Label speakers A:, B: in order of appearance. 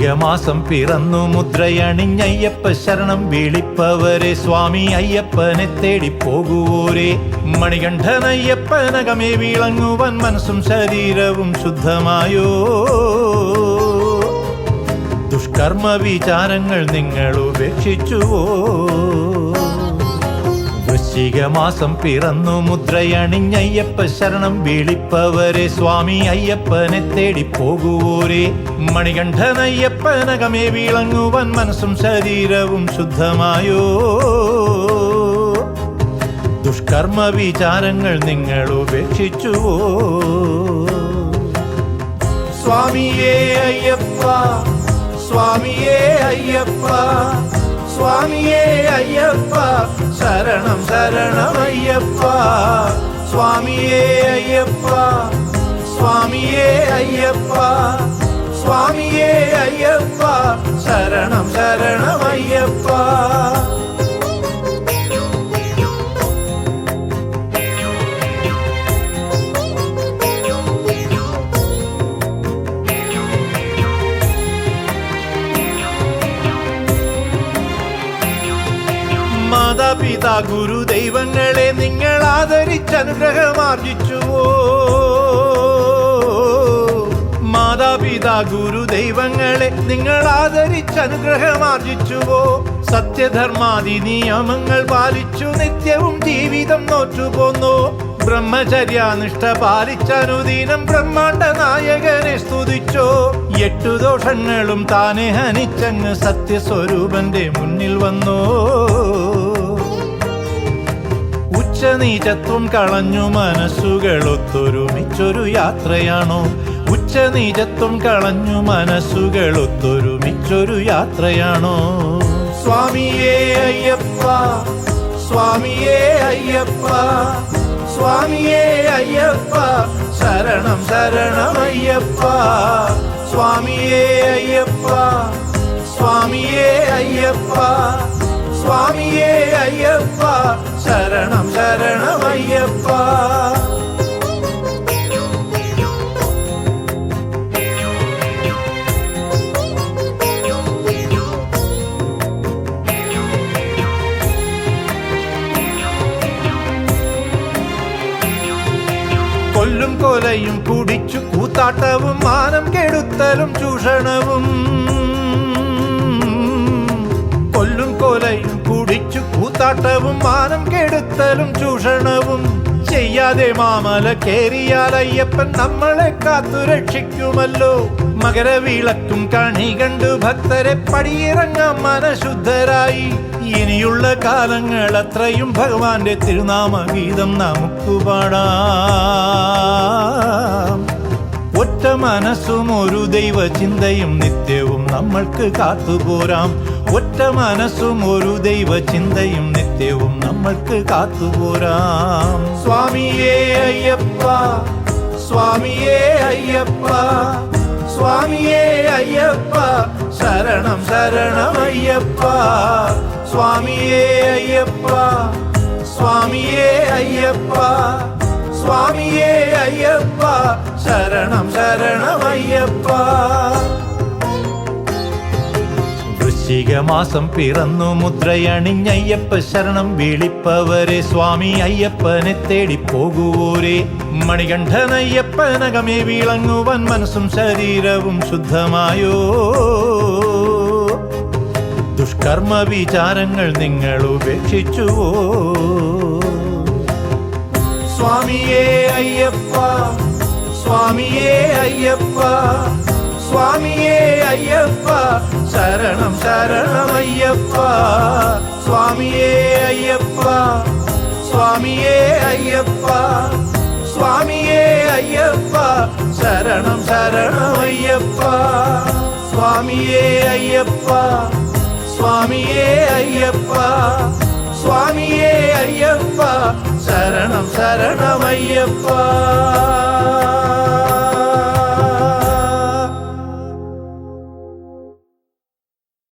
A: വൃശ്ചികമാസം പിറന്നു മുദ്രയണിഞ്ഞയ്യപ്പ ശരണം വിളിപ്പവരെ സ്വാമി അയ്യപ്പനെ തേടി പോകുവോരെ മണികണ്ഠനയ്യപ്പനകമേ വിളങ്ങുവാൻ മനസ്സും ശരീരവും ശുദ്ധമായോ ദുഷ്കർമ്മ വിചാരങ്ങൾ നിങ്ങൾ ഉപേക്ഷിച്ചുവോ വൃശ്ചികമാസം പിറന്നു മുദ്രയണിഞ്ഞയ്യപ്പ ശരണം വിളിപ്പവരെ സ്വാമി അയ്യപ്പനെ തേടി പോകുവോരെ മണികണ്ഠനയ്യപ്പനകമേ വിളങ്ങുവാൻ മനസ്സും ശരീരവും ശുദ്ധമായോ ദുഷ്കർമ്മ വിചാരങ്ങൾ നിങ്ങൾ ഉപേക്ഷിച്ചുവോ സ്വാമിയേ അയ്യപ്പ സ്വാമിയേ അയ്യപ്പ സ്വാമിയേ അയ്യപ്പ ശരണം ശരണമയ്യപ്പ സ്വാമിയേ അയ്യപ്പ സ്വാമിയേ അയ്യപ്പ സ്വാമിയേ അയ്യപ്പ ശരണം ശരണമയ്യപ്പ മാതാപിതാ ഗുരുദൈവങ്ങളെ നിങ്ങൾ ആദരിച്ചനുഗ്രഹമാർജിച്ചുവോ മാതാപിതാ ഗുരുദൈവങ്ങളെ നിങ്ങൾ ആദരിച്ചനുഗ്രഹമാർജിച്ചുവോ സത്യധർമാദി നിയമങ്ങൾ പാലിച്ചു നിത്യവും ജീവിതം നോറ്റുപോന്നു ബ്രഹ്മചര്യാനിഷ്ഠ പാലിച്ചനുദീനം ബ്രഹ്മാണ്ഡ നായകനെ സ്തുതിച്ചോ 8 ദോഷങ്ങളും താനെ ഹനിച്ചങ്ങ് സത്യസ്വരൂപന്റെ മുന്നിൽ വന്നോ ഉച്ചനീചത്വം കളഞ്ഞു മനസ്സുകളൊത്തൊരുമിച്ചൊരു യാത്രയാണോ ഉച്ചനീചത്വം കളഞ്ഞു മനസ്സുകളൊത്തൊരുമിച്ചൊരു യാത്രയാണോ സ്വാമിയേ അയ്യപ്പ സ്വാമിയേ അയ്യപ്പ സ്വാമിയേ അയ്യപ്പ ശരണം ശരണമയ്യപ്പ സ്വാമിയേ അയ്യപ്പ സ്വാമിയേ അയ്യപ്പ സ്വാമിയേ അയ്യപ്പ ശരണം ശരണമയ്യപ്പ കൊല്ലും കൊലയും കുടിച്ചു കൂത്താട്ടവും മാനം കെടുത്തലും ചൂഷണവും കൊല്ലും കൊലയും കുടിച്ചു കൂത്താട്ടവും മാനം കെടുത്തലും ചൂഷണവും ചെയ്യാതെ മാമല കേറിയാൽ അയ്യപ്പൻ നമ്മളെ കാത്തു രക്ഷിക്കുമല്ലോ മകരവിളക്കും കണി കണ്ടു ഭക്തരെ പടിയിറങ്ങാം മനഃശുദ്ധരായി ഇനിയുള്ള കാലങ്ങൾ അത്രയും ഭഗവാന്റെ തിരുനാമഗീതം നമുക്ക് പാടാം ഒറ്റ മനസ്സും ഒരു ദൈവ ചിന്തയും നിത്യവും നമ്മൾക്ക് കാത്തുപോരാം ഒറ്റ മനസ്സും ഒരു ദൈവ ചിന്തയും നിത്യവും നമ്മൾക്ക് കാത്തുപോരാം സ്വാമിയേ അയ്യപ്പ സ്വാമിയേ അയ്യപ്പ സ്വാമിയേ അയ്യപ്പ ശരണം ശരണമയ്യപ്പ സ്വാമിയേ അയ്യപ്പ സ്വാമിയേ അയ്യപ്പ സ്വാമിയേ അയ്യപ്പ ശരണം ശരണമയ്യപ്പ വൃശ്ചികമാസം പിറന്നു മുദ്രയണിഞ്ഞയ്യപ്പ ശരണം വിളിപ്പവരെ സ്വാമി അയ്യപ്പനെ തേടി പോകുവോരെ മണികണ്ഠനയ്യപ്പനകമേ വിളങ്ങുവാൻ മനസ്സും ശരീരവും ശുദ്ധമായോ ദുഷ്കർമ്മ വിചാരങ്ങൾ നിങ്ങൾ ഉപേക്ഷിച്ചുവോ സ്വാമിയേ അയ്യപ്പ സ്വാമിയേ അയ്യപ്പ സ്വാമിയേ അയ്യപ്പ ശരണം ശരണമയ്യപ്പ സ്വാമിയേ അയ്യപ്പ സ്വാമിയേ അയ്യപ്പ സ്വാമിയേ അയ്യപ്പ ശരണം ശരണമയ്യപ്പ സ്വാമിയേ അയ്യപ്പ സ്വാമിയേ അയ്യപ്പ സ്വാമിയേ അയ്യപ്പ ശരണം ശരണമയ്യപ്പ